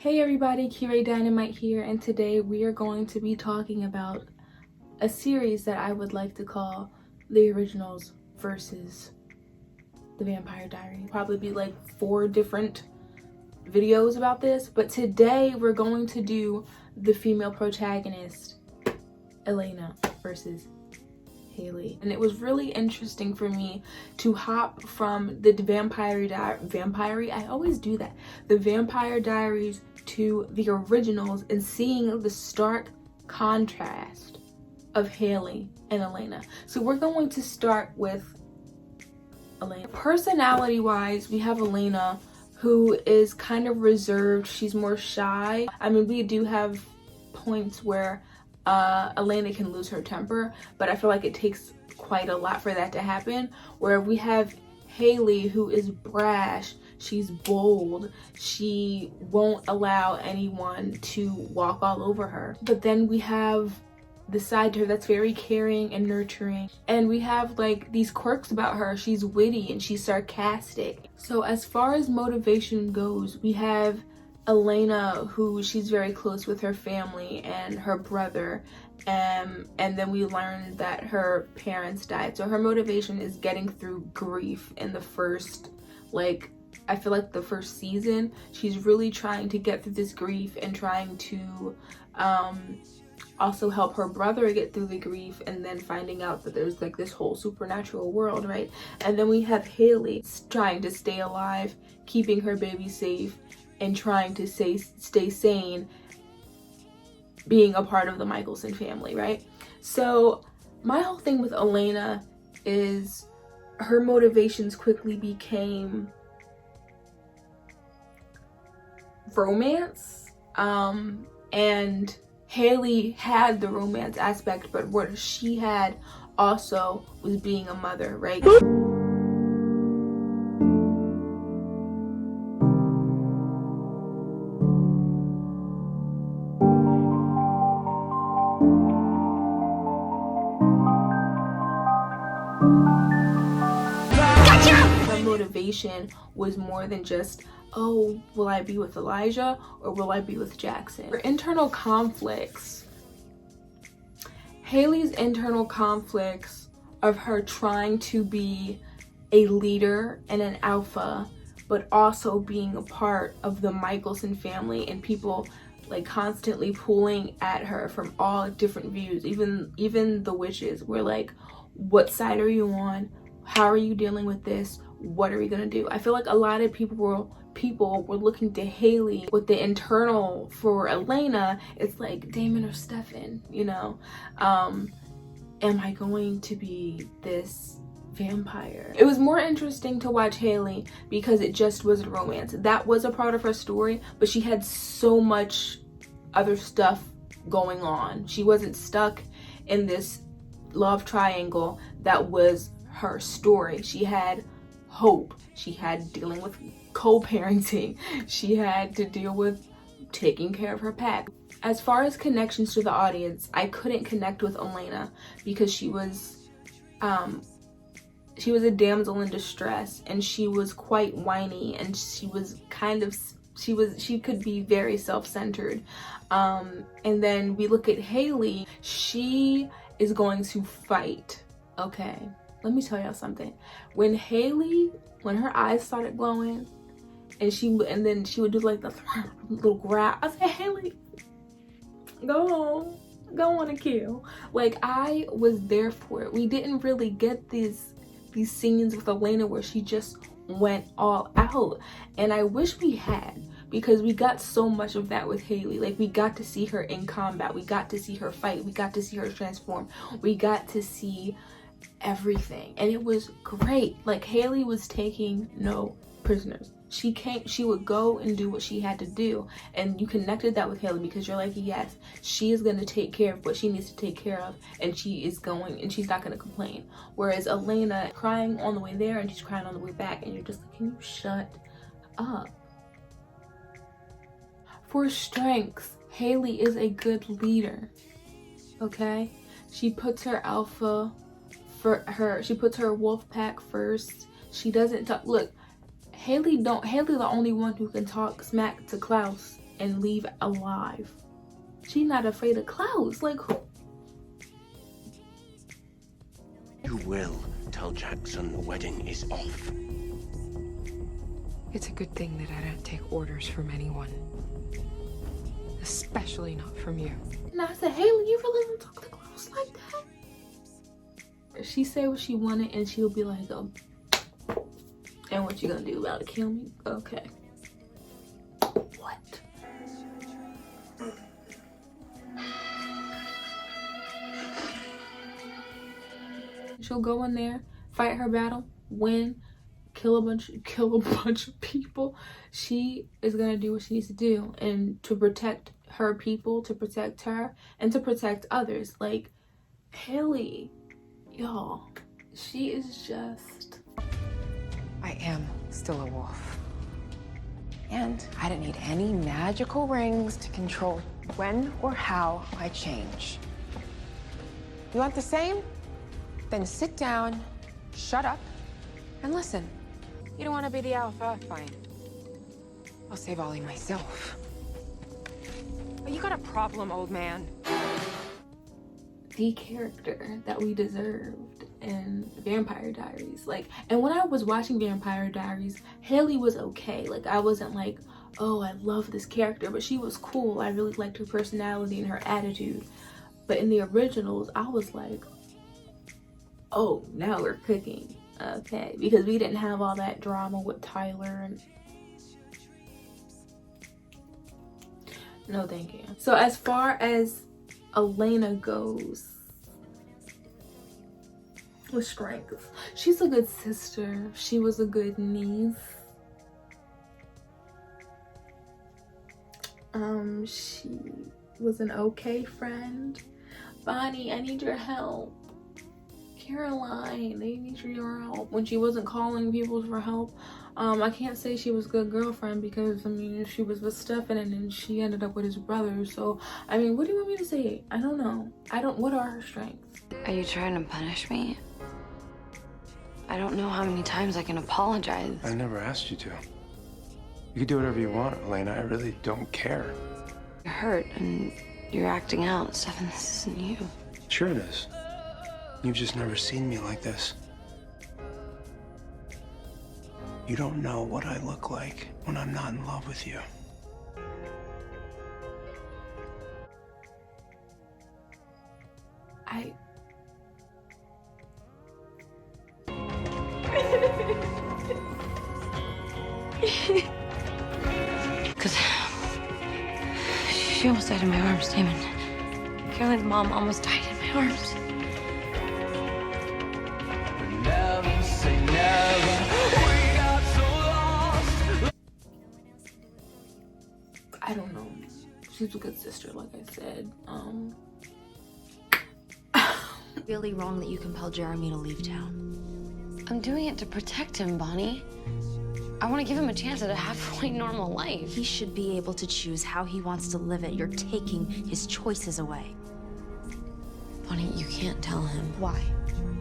Hey everybody, Kira Dynamite here, and today we are going to be talking about a series that I would like to call The Originals versus The Vampire Diaries. Probably be like 4 different videos about this, but today we're going to do the female protagonist, Elena, versus Hayley. And it was really interesting for me to hop from the Vampire Diaries to the originals and seeing the stark contrast of Hayley and Elena. So we're going to start with Elena. Personality wise, we have Elena, who is kind of reserved. She's more shy. I mean, we do have points where Elena can lose her temper, but I feel like it takes quite a lot for that to happen. Where we have Hayley, who is brash, she's bold, she won't allow anyone to walk all over her. But then we have the side to her that's very caring and nurturing, and we have like these quirks about her. She's witty and she's sarcastic. So as far as motivation goes, we have Elena, who she's very close with her family and her brother, and then we learned that her parents died, so her motivation is getting through grief. In the first, I feel like the first season, she's really trying to get through this grief and trying to also help her brother get through the grief, and then finding out that there's like this whole supernatural world, right? And then we have Hayley trying to stay alive, keeping her baby safe, and trying to stay sane, being a part of the Mikaelson family, right? So my whole thing with Elena is her motivations quickly became romance, and Hayley had the romance aspect, but what she had also was being a mother, right? Motivation was more than just, oh, will I be with Elijah or will I be with Jackson? For internal conflicts, Hayley's internal conflicts of her trying to be a leader and an alpha, but also being a part of the Mikaelson family, and people like constantly pulling at her from all different views. Even the witches were like, what side are you on? How are you dealing with this? What are we gonna do? I feel like a lot of people were looking to Hayley. With the internal for Elena, it's like Damon or Stefan, you know? Am I going to be this vampire? It was more interesting to watch Hayley because it just was a romance. That was a part of her story, but she had so much other stuff going on. She wasn't stuck in this love triangle that was her story. She had hope, she had dealing with co-parenting, she had to deal with taking care of her pet. As far as connections to the audience, I couldn't connect with Elena because she was a damsel in distress, and she was quite whiny, and she could be very self-centered. And then we look at Hayley, she is going to fight. Okay, let me tell y'all something. When her eyes started glowing, and then she would do like the little grab, I said, Hayley, go on and kill. Like, I was there for it. We didn't really get these scenes with Elena where she just went all out, and I wish we had, because we got so much of that with Hayley. Like, we got to see her in combat, we got to see her fight, we got to see her transform, we got to see everything, and it was great. Like, Hayley was taking no prisoners. She would go and do what she had to do, and you connected that with Hayley because you're like, yes, she is going to take care of what she needs to take care of, and she's not going to complain. Whereas Elena, crying on the way there and she's crying on the way back, and you're just like, can you shut up? For strengths, Hayley is a good leader, okay? She puts her alpha she puts her wolf pack first. She doesn't talk. Look, Hayley the only one who can talk smack to Klaus and leave alive. She's not afraid of clouds. Like, who? You will tell Jackson the wedding is off. It's a good thing that I don't take orders from anyone. Especially not from you. And I said, Hayley, you really don't talk to clouds like that? She said what she wanted, and she'll be like, and what you gonna do about it? Kill me? Okay. What? She'll go in there, fight her battle, win, kill a bunch of people. She is gonna do what she needs to do, and to protect her people, to protect her, and to protect others. Like, Hayley, y'all, she is just... I am still a wolf. And I don't need any magical rings to control when or how I change. You want the same? Then sit down, shut up, and listen. You don't want to be the alpha? Fine. I'll save Ollie myself. But you got a problem, old man. The character that we deserved in Vampire Diaries. Like, and when I was watching Vampire Diaries, Hayley was okay. Like, I wasn't like, oh, I love this character, but she was cool. I really liked her personality and her attitude. But in the originals, I was like, oh, now we're cooking. Okay, because we didn't have all that drama with Tyler and... No, thank you. So as far as Elena goes, with strength, she's a good sister. She was a good niece. She was an okay friend. Bonnie, I need your help. Caroline, they need your help. When she wasn't calling people for help, I can't say she was a good girlfriend, because I mean, she was with Stefan and then she ended up with his brother. So I mean, what do you want me to say? I don't know. What are her strengths? Are you trying to punish me? I don't know how many times I can apologize. I never asked you to. You can do whatever you want, Elena. I really don't care. You're hurt and you're acting out. Stefan, this isn't you. Sure it is. You've just never seen me like this. You don't know what I look like when I'm not in love with you. Because she almost died in my arms, Damon. Caroline's mom almost died in my arms. Never say never. We got so lost. I don't know. She's a good sister, like I said. Really wrong that you compelled Jeremy to leave town. I'm doing it to protect him, Bonnie. I want to give him a chance at a halfway normal life. He should be able to choose how he wants to live it. You're taking his choices away. Bonnie, you can't tell him. Why?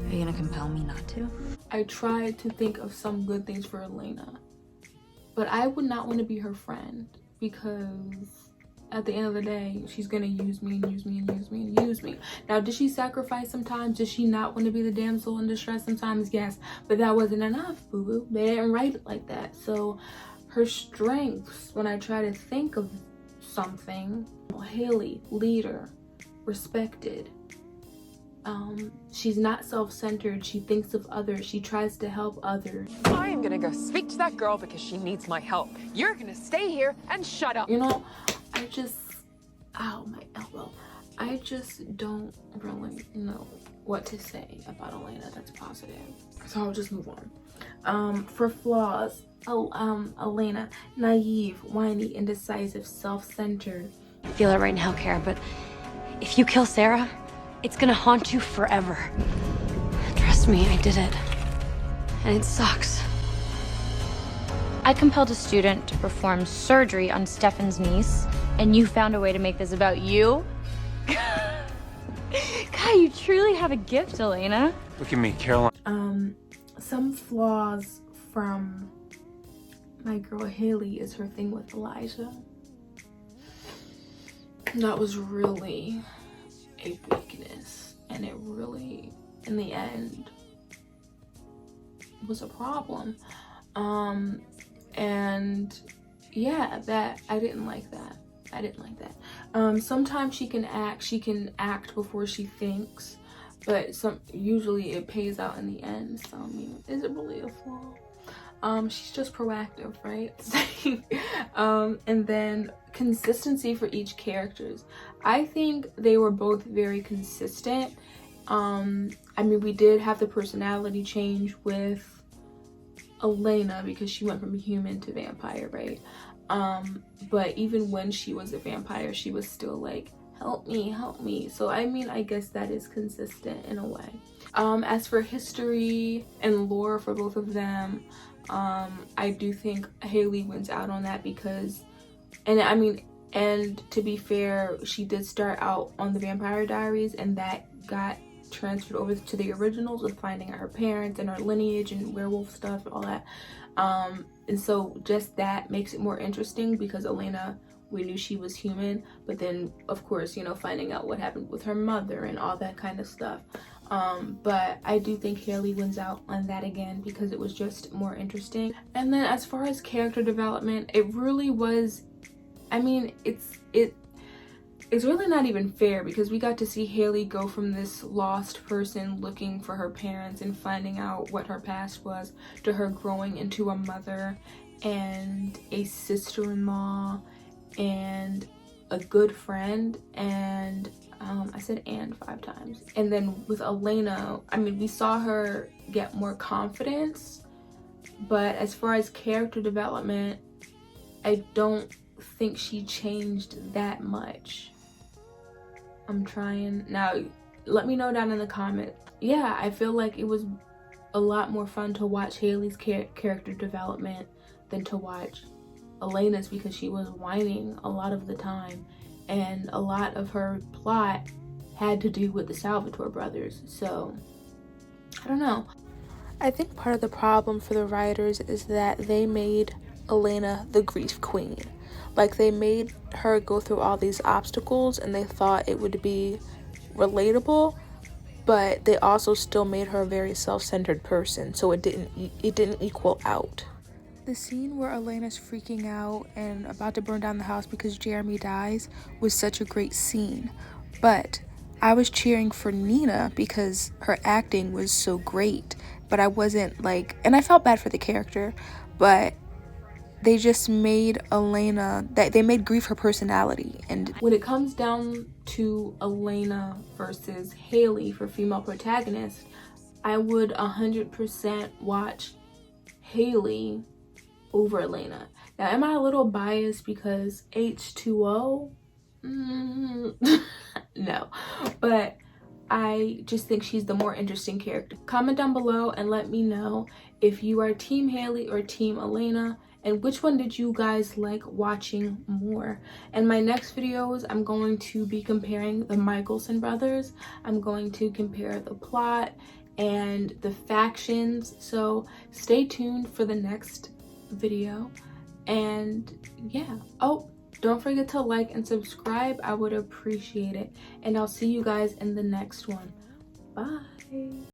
Are you gonna compel me not to? I tried to think of some good things for Elena, but I would not want to be her friend, because at the end of the day, she's gonna use me and use me and use me and use me. Now, did she sacrifice sometimes? Did she not want to be the damsel in distress sometimes? Yes, but that wasn't enough, boo-boo. They didn't write it like that. So her strengths, when I try to think of something, Hayley, leader, respected. She's not self-centered. She thinks of others. She tries to help others. I am gonna go speak to that girl because she needs my help. You're gonna stay here and shut up. You know, I just, ow, my elbow. I just don't really know what to say about Elena that's positive. So I'll just move on. For flaws, Elena, naive, whiny, indecisive, self-centered. I feel it right now, Kara, but if you kill Sarah, it's gonna haunt you forever. Trust me, I did it. And it sucks. I compelled a student to perform surgery on Stefan's niece, and you found a way to make this about you? God, you truly have a gift, Elena. Look at me, Caroline. Some flaws from my girl Hayley is her thing with Elijah. that was really a weakness, and it really, in the end, was a problem. And yeah, that I didn't like that. Sometimes she can act before she thinks, but usually it pays out in the end. So I mean, is it really a flaw? She's just proactive, right? And then consistency for each characters. I think they were both very consistent. I mean, we did have the personality change with Elena because she went from human to vampire, right? But even when she was a vampire, she was still like, help me. So I mean, I guess that is consistent in a way. As for history and lore for both of them, I do think Hayley wins out on that because, and to be fair, she did start out on the Vampire Diaries, and that got transferred over to the originals with finding out her parents and her lineage and werewolf stuff, all that. And so just that makes it more interesting because Elena, we knew she was human, but then of course, you know, finding out what happened with her mother and all that kind of stuff. But I do think Hayley wins out on that again because it was just more interesting. And then as far as character development, it really was, I mean, it's really not even fair because we got to see Hayley go from this lost person looking for her parents and finding out what her past was to her growing into a mother and a sister-in-law and a good friend, and I said and 5 times. And then with Elena, I mean, we saw her get more confidence, but as far as character development, I don't think she changed that much. I'm trying. Now, let me know down in the comments. Yeah, I feel like it was a lot more fun to watch Hayley's character development than to watch Elena's because she was whining a lot of the time. And a lot of her plot had to do with the Salvatore brothers. So, I don't know. I think part of the problem for the writers is that they made Elena the grief queen. Like, they made her go through all these obstacles and they thought it would be relatable, but they also still made her a very self-centered person, so it didn't equal out. The scene where Elena's freaking out and about to burn down the house because Jeremy dies was such a great scene, but I was cheering for Nina because her acting was so great, but I wasn't like, and I felt bad for the character, but they just made Elena, they made grief her personality. And when it comes down to Elena versus Hayley for female protagonists, I would 100% watch Hayley over Elena. Now, am I a little biased because H2O? No, but I just think she's the more interesting character. Comment down below and let me know if you are Team Hayley or Team Elena, and which one did you guys like watching more. In my next videos, I'm going to be comparing the Mikaelson brothers. I'm going to compare the plot and the factions, so stay tuned for the next video. And yeah, oh, don't forget to like and subscribe. I would appreciate it, and I'll see you guys in the next one. Bye.